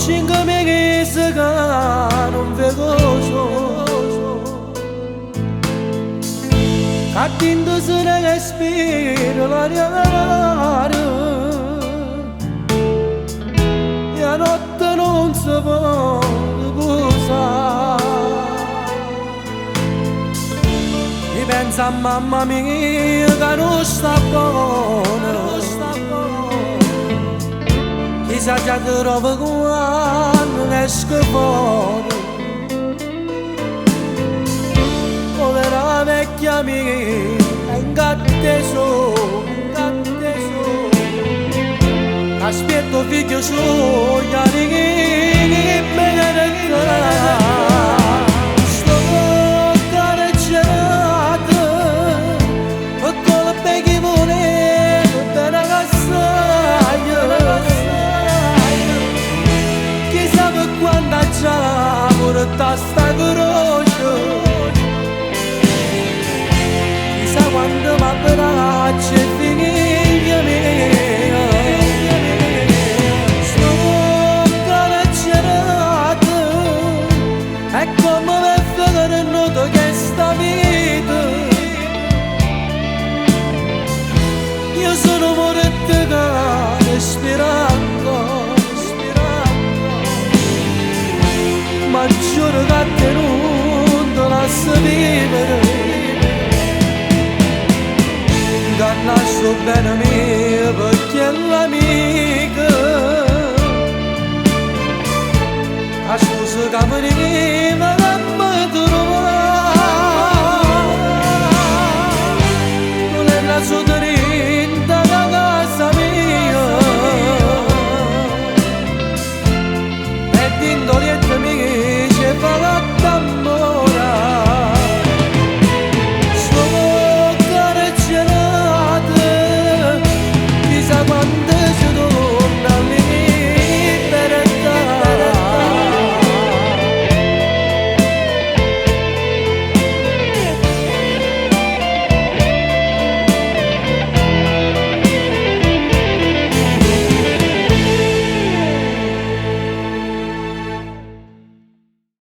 cinque mesi che non vedo Cattinto se ne respiro l'aria e la notte non si può riposare. Mi penso a mamma mia che non sta buona, chissà già ti trovo quando esco fuori. Povera vecchia mia, ingatteso, aspetto figlio suo, gli anni benedetta. Sto carreggiato, e con le beghe volevo bene cassaia. Chissà per quando già porta sta croce, quando m'abbraccia e figlia mia, sto carcerato, è come per fare noto che sta vita. Io sono morto che respirando, ma giuro che te non ti lascio vivere. Lascio bene mia perché è l'amica, a scusa che mi